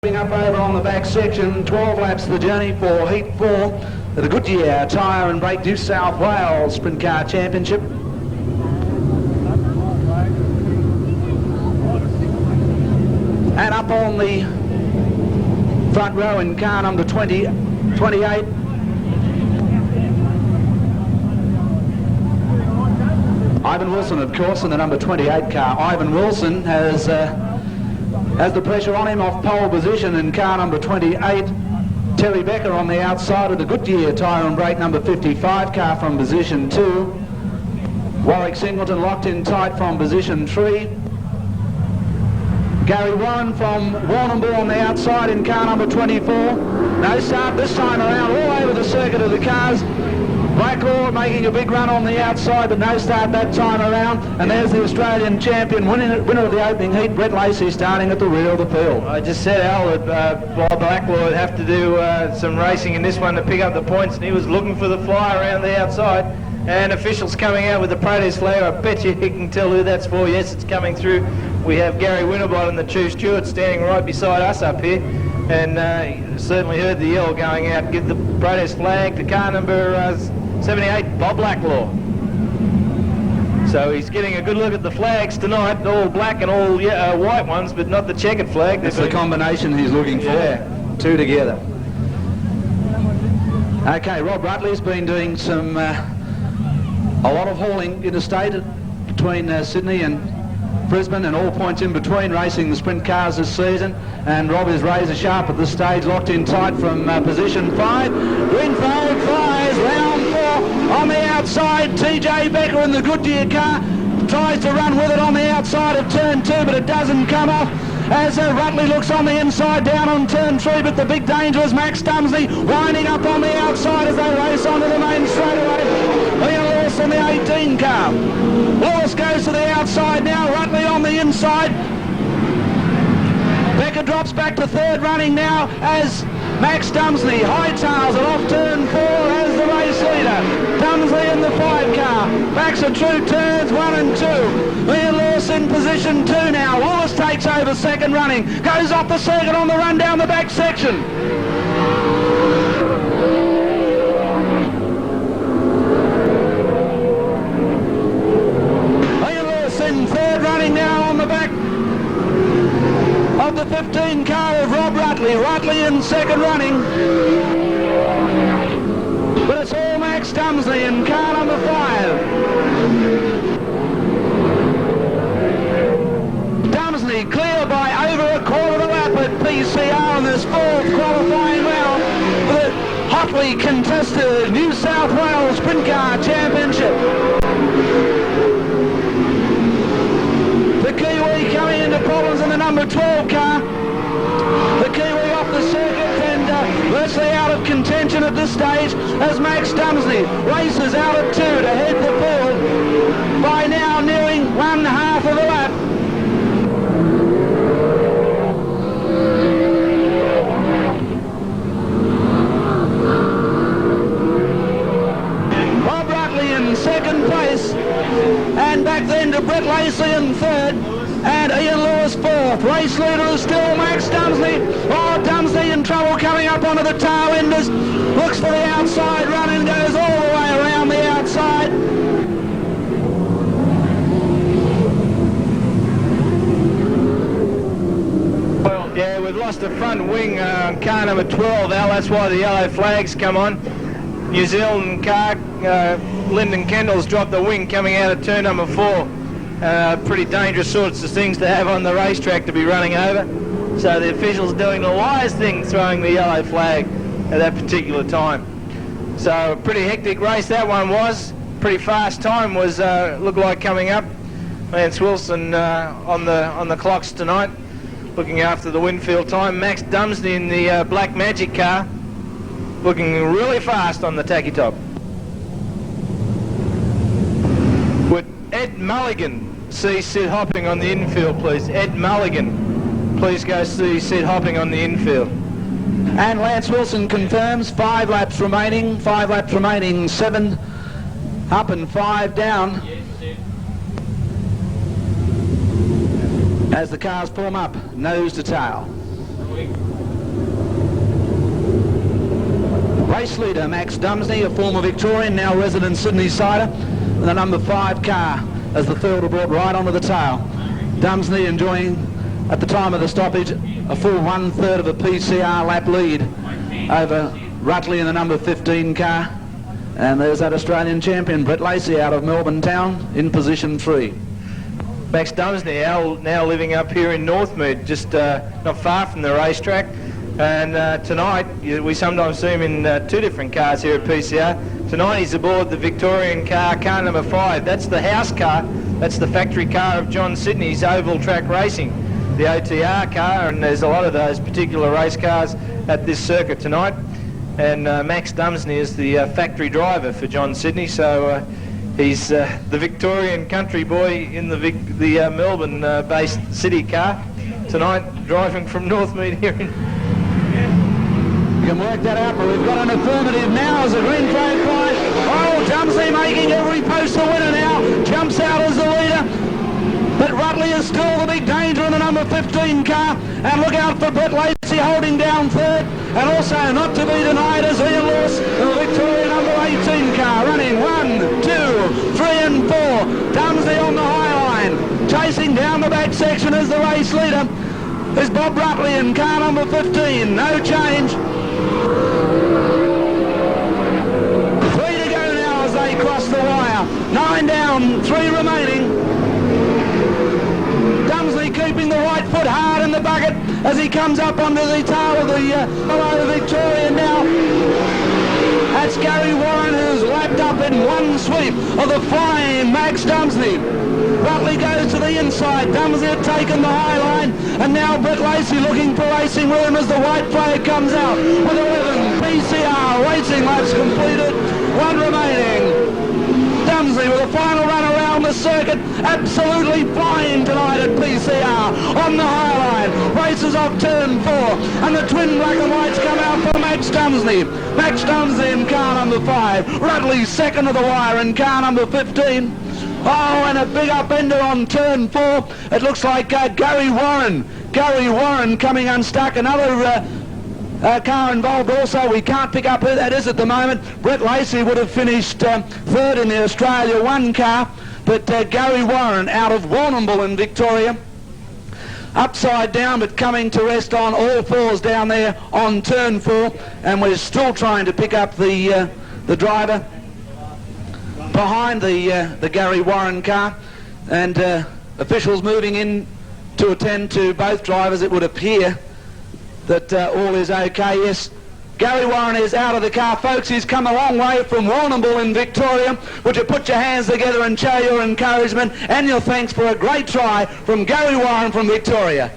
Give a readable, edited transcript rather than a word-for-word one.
Up over on the back section, 12 laps of the journey for Heat 4 at the Goodyear Tyre and Brake New South Wales Sprint Car Championship. And up on the front row in car number 28. Ivan Wilson, of course, in the number 28 car. Ivan Wilson has the pressure on him off pole position in car number 28. Terry Becker on the outside of the Goodyear Tyre and Brake number 55 car from position 2. Warwick Singleton locked in tight from position 3. Gary Warren from Warrnambool on the outside in car number 24. No start this time around all over the circuit of the cars. Blacklaw making a big run on the outside, but no start that time around. And there's the Australian champion, winner of the opening heat, Brett Lacey, starting at the rear of the field. I just said, Al, that Blacklaw would have to do some racing in this one to pick up the points, and he was looking for the fly around the outside. And officials coming out with the protest flag. I bet you he can tell who that's for. Yes, it's coming through. We have Gary Winterbottom and the two stewards standing right beside us up here. And certainly heard the yell going out, give the protest flag to car number 78, Bob Blacklaw. So he's getting a good look at the flags tonight, all black and all white ones, but not the checkered flag. That's the combination he's looking for. Yeah. Two together. Okay, Rob Rutley's been doing some a lot of hauling interstate between Sydney and Brisbane and all points in between, racing the sprint cars this season. And Rob is razor sharp at this stage, locked in tight from position 5. Green flag flies, round 4 on the outside. TJ Becker in the Goodyear car tries to run with it on the outside of turn 2, but it doesn't come off. As Rutley looks on the inside down on turn 3, but the big danger is Max Dumsley winding up on the outside as they race onto the main straightaway. Ian Lewis on the 18 car. Lewis goes to the outside now, Rutley on the inside. Becker drops back to third running now as Max Dumsley hightails it off turn 4 as the race leader. Dumsley in the 5 car. Backs are true turns 1 and 2. Ian Lewis in position 2 now. Lewis takes over second running. Goes off the circuit on the run down the back section. Ian Lewis in third running now on the back of the 15 car of Rob Rutley. Rutley in second running. But it's all Max Dumsley in car number 5. Dumsley clear by over a quarter of a lap at PCR in this 4th qualifying round for the hotly contested New South Wales Sprint Car Championship. The Kiwi coming into problems in the number 12 car. The Kiwi off the circuit and virtually out of contention at this stage as Max Dumsley races out at 2 to head the field by now nearing 1/2 of a lap. Bob Rutley in second place, and back then to Brett Lacey in third, and Ian Lewis 4th. Race leader is still Max Dumsley. Oh, Dumsley in trouble coming up onto the tail enders. Looks for the outside run and goes all the way around the outside. Well, yeah, we've lost the front wing on car number 12, Al. That's why the yellow flags come on. New Zealand car, Lyndon Kendall's dropped the wing coming out of turn number 4. Pretty dangerous sorts of things to have on the racetrack to be running over. So the officials doing the wise thing, throwing the yellow flag at that particular time. So a pretty hectic race that one was. Pretty fast time was looked like coming up. Lance Wilson on the clocks tonight, looking after the Winfield time. Max Dumsley in the Black Magic car, looking really fast on the tacky top. Would Ed Mulligan see Sid Hopping on the infield, please? Ed Mulligan, please go see Sid Hopping on the infield. And Lance Wilson confirms 5 laps remaining. 5 laps remaining, 7 up and 5 down. As the cars form up, nose to tail. race leader, Max Dumsney, a former Victorian, now resident Sydney sider, and the number 5 car as the fielder brought right onto the tail. Dumsney enjoying, at the time of the stoppage, a full 1/3 of a PCR lap lead over Rutley in the number 15 car. And there's that Australian champion, Brett Lacey, out of Melbourne town in position 3. Max Dumsney now living up here in Northmead, just not far from the racetrack. And tonight, we sometimes see him in 2 different cars here at PCR. Tonight he's aboard the Victorian car number 5. That's the house car. That's the factory car of John Sydney's oval track racing, the OTR car, and there's a lot of those particular race cars at this circuit tonight. And Max Dumsney is the factory driver for John Sydney, so he's the Victorian country boy in the Melbourne-based city car tonight, driving from Northmead here in... You can work that out, but we've got an affirmative now as a green flag flies. Oh, Dumsney making every post the winner now. Jumps out as the leader. But Rutley is still the big danger in the number 15 car. And look out for Brett Lacey holding down 3rd. And also not to be denied is Ian Lewis in the Victoria number 18 car. Running 1, 2, 3 and 4. Dumsney on the high line. Chasing down the back section as the race leader is Bob Rutley in car number 15. No change. 3 to go now as they cross the wire. 9 down, 3 remaining. Dumsney keeping the right foot hard in the bucket as he comes up onto the tail of the yellow Victoria now. That's Gary Warren, who's lapped up in one sweep of the flying Max Dumsney. Rutley goes to the inside. Dumsney had taken the high line, and now Brett Lacey looking for racing with him as the white flag comes out with 11 PCR racing laps completed, 1 remaining. Dumsney with a final run around the circuit, absolutely flying tonight at PCR on the high line. Races off turn 4, and the twin black and whites come out for Max Dumsney. Max Dumsney in car number 5. Rutley second of the wire in car number 15. Oh, and a big upender on turn 4. It looks like Gary Warren coming unstuck. Another car involved also. We can't pick up who that is at the moment. Brett Lacey would have finished 3rd in the Australia 1 car, but Gary Warren out of Warrnambool in Victoria, upside down but coming to rest on all 4s down there on turn 4, and we're still trying to pick up the driver behind the Gary Warren car, and officials moving in to attend to both drivers. It would appear that all is okay. Yes, Gary Warren is out of the car, folks. He's come a long way from Warrnambool in Victoria. Would you put your hands together and show your encouragement and your thanks for a great try from Gary Warren from Victoria.